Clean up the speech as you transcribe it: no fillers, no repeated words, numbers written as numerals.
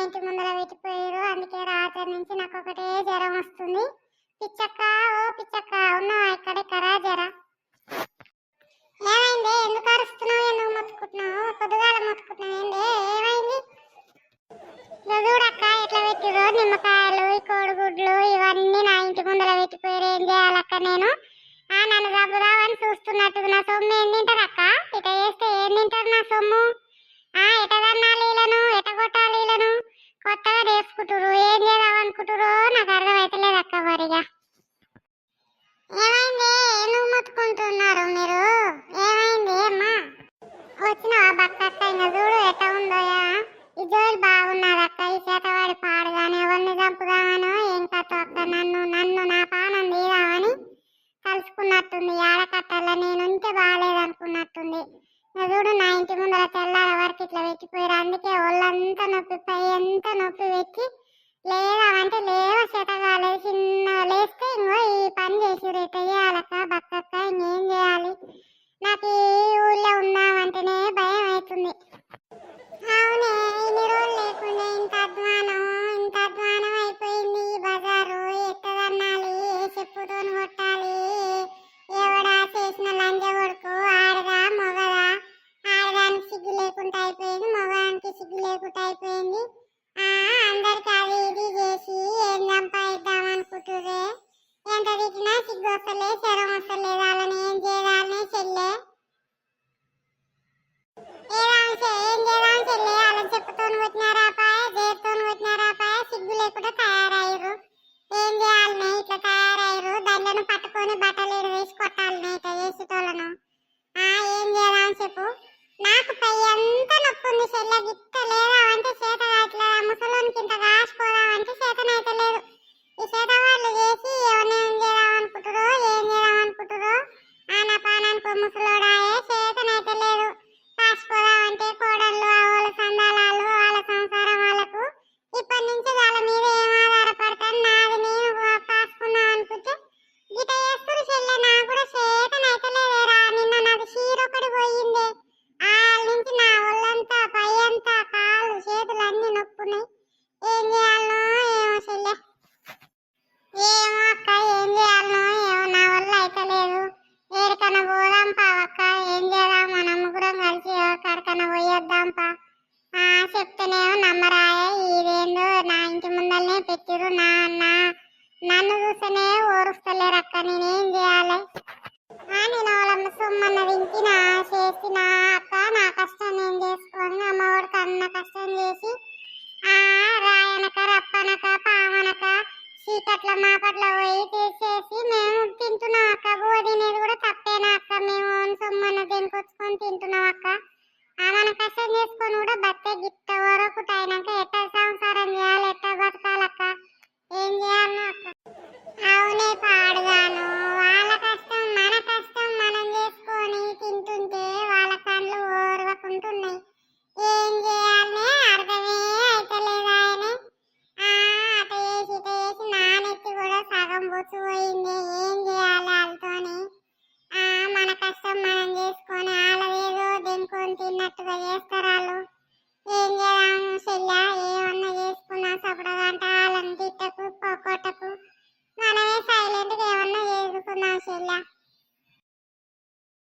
ఇంటి ముందర పెట్టిపోయారు. అందుకే రాత్రి నుంచి నాకు ఒకటే జ్వరం వస్తుంది. పిచ్చక్క ఓ పిచ్చక్క ఉన్నావా ఇక్కడెక్కరా జర? ఏమైంది? ఎందుకు అరుస్తున్నావు? ఎందుకు మొత్తుకుంటున్నావు? పొద్దుగాల మొత్తుకుంటున్నావు ఏంది? ఏమైంది? చూడక్క ఎట్లా పెట్టిరో నిమ్మకాయలు, ఈ కోడిగుడ్లు ఇవన్నీ నా ఇంటి ముందర పెట్టిపోయారు. ఏం చేయాలక్క నేను? నన్ను చంపుదామని చూస్తున్నట్టు. నా సొమ్ము ఏం తింటారు అక్క? ఇట చేస్తే ఏం తింటారు నా సొమ్ము? ఎట కన్నాలి వీళ్ళను, ఎట కొట్టాలి వీళ్ళను? కొత్తగా నేర్చుకుంటారు. ఏం చేద్దాం అనుకుంటారో నాకు అర్థమైతలేదు అక్క. మరిగా ఏమైంది? ఎందుకు మొత్తుకుంటున్నారు మీరు? ఏమైంది అమ్మా? వచ్చినావా బక్కక్క? ఇంకా చూడు ఎట్ట ఉందోయా. ఈ జోలు బాగున్నదక్క. ఈ చేతవాడి పాడుగానే ఎవరిని చంపుదామనో ఏం కథ అక్క. నన్ను నా పానం తీరామని కలుసుకున్నట్టుంది. ఆడకట్టల నేను ఉంటే బాగాలేదనుకున్నట్టుంది. చూడు నా ఇంటి ముందర తెల్లార వరకు ఇట్లా పెట్టిపోయారు. అందుకే ఒళ్ళంతా నొప్పి, పై ఎంత నొప్పి పెట్టి లేదామంటే లేవ చేత కాలేదు. చిన్న లేస్తే ఇంకో ఈ పని చేసి రేట చేయాలక్క బక్కక్క. ఇంకేం చేయాలి? నాకు ఈ ఊళ్ళో ఉన్నామంటేనే భయం అవుతుంది. అవునే, ఇన్ని రోజులు లేకుండా ఇంత అధ్వానం అయిపోయింది ఈ బజారు. ఎట్టదన్నాలి? ఏ చెప్పుతో కొట్టాలి? ఎవడా చేసిన లంజ కొడుకు? ఆడదా మొగదా? ఆడదానికి సిగ్గు లేకుండా అయిపోయింది, మొగదానికి సిగ్గు లేకుండా అయిపోయింది. అందరికి అది ఇది చేసి ఏం సంపాదిద్దాం అనుకుంటుర్రే? ఎంత తిట్టినా సిగ్గు వస్తలే, శరం వస్తలేదు. వాళ్ళని ఏం చేయాలని చెల్లె? ఏం చేద్దాం చెల్లె? వాళ్ళని చెప్పుతో కొట్టినారా పాయ, జేరుతో కొట్టినారా పాయ, సిగ్గు లేకుండా తయారయ్యారు. ఏం చేయాలనే? ఇట్లా తయారయ్యారు. దండను పట్టుకొని బట్టలు వేసి కొట్టాలనే ఇట్లా చేసేటోళ్ళను. ఏం చేద్దాం చెప్పు? నాకు పై ఎంత నొప్పి ఉంది చెల్లె. గిట్ట లేదామంటే చేత కావట్లేదు. ముసలోనికి ఇంత కాసిపోదామంటే చేతనైతే లేదు. ఈ చేత వాళ్ళు చేసి ఎవరిని ఏం చేద్దాం అనుకుంటారో, ఏం చేద్దాం అనుకుంటారో. నా పానానికి ముసలోడాయే, చేతనైతే లేదు. కాసిపోదామంటే కోడళ్ళు వాళ్ళ సందాలాలు, వాళ్ళ సంసారం వాళ్ళకు. ఇప్పటి నుంచి వాళ్ళ మీద ఏం ఆధారపడతాను? నాది నేను కాసుకుందాం అనుకుంటే గిట చేస్తారు చెల్లె. నాకు కూడా చేతనైతే లేదేరా. నిన్న నాది చీరొకటి పోయింది. నుంచి నా ఒళ్ళంతా, పై అంతా, కాళ్ళు చేతులు అన్ని నొప్పున్నాయి. ఏం చేయాలనో ఏమో చెల్లె. ఏమో అక్క, ఏం చేయాలనో ఏమో. నా వల్ల అయితే లేదు. ఏడికన్నా పోదాం పావక్క. ఏం చేద్దాం? మన ముగ్గురం కలిసి ఎక్కడికన్నా పోయొద్దాం పా. చెప్తేనేమో నమ్మరాయే. ఇదేందో నా ఇంటి ముందరనే పెట్టిరు. నన్ను చూస్తేనే ఓరుస్తలేరు అక్క. నేనేం చేయాలి? నేను వాళ్ళ సొమ్మన్న తింటినా చేసిన అక్క. నా కష్టం నేను చేసుకొని అమ్మవాడికి అన్న కష్టం చేసి రాయనక, రప్పనక, పావనక, చీకట్ల మాపట్ల పోయి